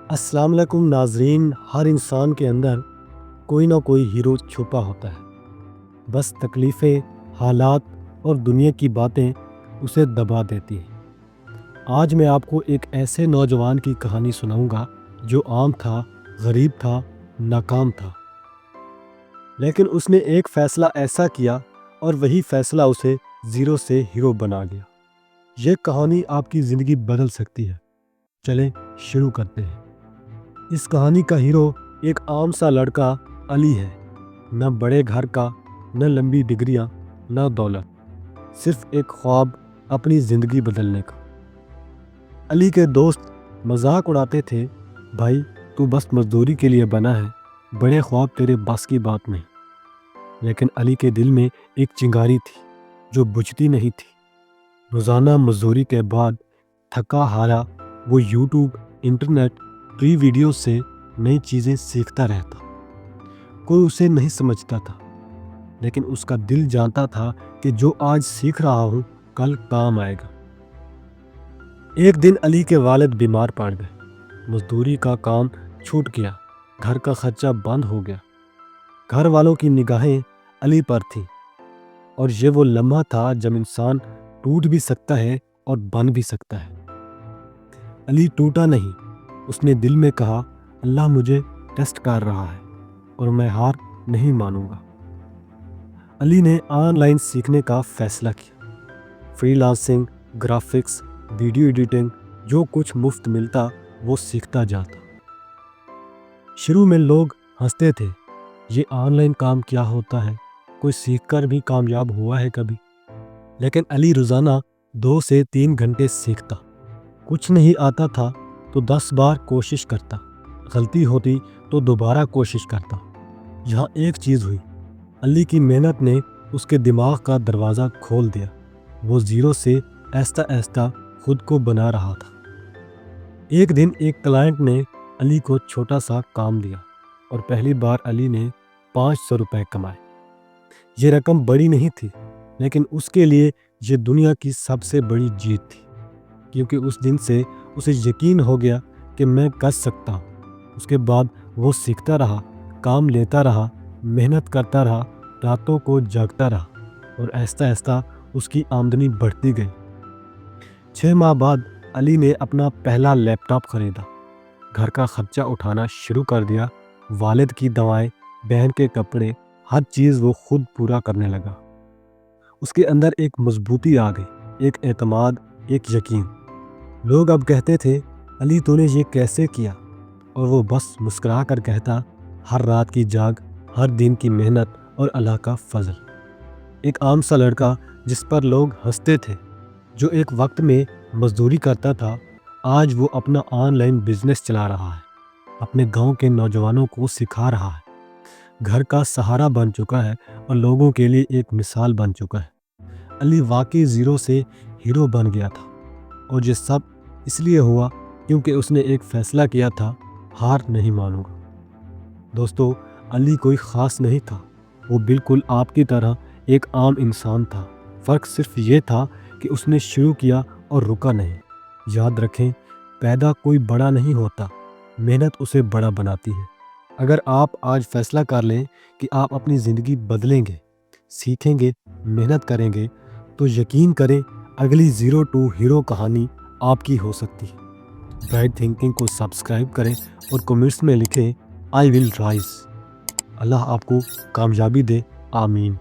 अस्सलाम वालेकुम नाजरीन। हर इंसान के अंदर कोई ना कोई हीरो छुपा होता है। बस तकलीफ़ें, हालात और दुनिया की बातें उसे दबा देती हैं। आज मैं आपको एक ऐसे नौजवान की कहानी सुनाऊंगा जो आम था, गरीब था, नाकाम था, लेकिन उसने एक फ़ैसला ऐसा किया और वही फ़ैसला उसे ज़ीरो से हीरो बना गया। ये कहानी आपकी ज़िंदगी बदल सकती है। चलें शुरू करते हैं। इस कहानी का हीरो एक आम सा लड़का अली है। न बड़े घर का, न लंबी डिग्रियां, न दौलत, सिर्फ एक ख्वाब, अपनी ज़िंदगी बदलने का। अली के दोस्त मजाक उड़ाते थे, भाई तू बस मजदूरी के लिए बना है, बड़े ख्वाब तेरे बस की बात नहीं। लेकिन अली के दिल में एक चिंगारी थी जो बुझती नहीं थी। रोज़ाना मजदूरी के बाद थका हारा वो यूट्यूब, इंटरनेट, फ्री वीडियो से नई चीज़ें सीखता रहता। कोई उसे नहीं समझता था, लेकिन उसका दिल जानता था कि जो आज सीख रहा हूँ कल काम आएगा। एक दिन अली के वालिद बीमार पड़ गए। मजदूरी का काम छूट गया, घर का खर्चा बंद हो गया। घर वालों की निगाहें अली पर थीं, और ये वो लम्हा था जब इंसान टूट भी सकता है और बन भी सकता है। अली टूटा नहीं। उसने दिल में कहा, अल्लाह मुझे टेस्ट कर रहा है और मैं हार नहीं मानूंगा। अली ने ऑनलाइन सीखने का फैसला किया। फ्रीलांसिंग, ग्राफिक्स, वीडियो एडिटिंग, जो कुछ मुफ्त मिलता वो सीखता जाता। शुरू में लोग हंसते थे, ये ऑनलाइन काम क्या होता है, कोई सीखकर भी कामयाब हुआ है कभी? लेकिन अली रोज़ाना 2 से 3 घंटे सीखता। कुछ नहीं आता था तो 10 बार कोशिश करता, गलती होती तो दोबारा कोशिश करता। यहाँ एक चीज़ हुई, अली की मेहनत ने उसके दिमाग का दरवाज़ा खोल दिया। वो ज़ीरो से आहिस्ता आहिस्ता खुद को बना रहा था। एक दिन एक क्लाइंट ने अली को छोटा सा काम दिया और पहली बार अली ने 500 रुपये कमाए। ये रकम बड़ी नहीं थी, लेकिन उसके लिए ये दुनिया की सबसे बड़ी जीत थी, क्योंकि उस दिन से उसे यकीन हो गया कि मैं कर सकता हूँ। उसके बाद वो सीखता रहा, काम लेता रहा, मेहनत करता रहा, रातों को जागता रहा, और आहिस्ता आहिस्ता उसकी आमदनी बढ़ती गई। 6 माह बाद अली ने अपना पहला लैपटॉप खरीदा, घर का खर्चा उठाना शुरू कर दिया। वालिद की दवाएं, बहन के कपड़े, हर चीज़ वो खुद पूरा करने लगा। उसके अंदर एक मजबूती आ गई, एक एतमाद, एक यकीन। लोग अब कहते थे, अली तूने ये कैसे किया? और वो बस मुस्कुरा कर कहता, हर रात की जाग, हर दिन की मेहनत और अल्लाह का फजल। एक आम सा लड़का जिस पर लोग हंसते थे, जो एक वक्त में मजदूरी करता था, आज वो अपना ऑनलाइन बिजनेस चला रहा है, अपने गांव के नौजवानों को सिखा रहा है, घर का सहारा बन चुका है और लोगों के लिए एक मिसाल बन चुका है। अली वाकई ज़ीरो से हीरो बन गया था, और ये सब इसलिए हुआ क्योंकि उसने एक फ़ैसला किया था, हार नहीं मानूंगा। दोस्तों, अली कोई ख़ास नहीं था, वो बिल्कुल आपकी तरह एक आम इंसान था। फ़र्क सिर्फ ये था कि उसने शुरू किया और रुका नहीं। याद रखें, पैदा कोई बड़ा नहीं होता, मेहनत उसे बड़ा बनाती है। अगर आप आज फ़ैसला कर लें कि आप अपनी ज़िंदगी बदलेंगे, सीखेंगे, मेहनत करेंगे, तो यकीन करें अगली ज़ीरो टू हीरो कहानी आपकी हो सकती है। ब्राइट थिंकिंग को सब्सक्राइब करें और कमेंट्स में लिखें, आई विल राइज। अल्लाह आपको कामयाबी दे, आमीन।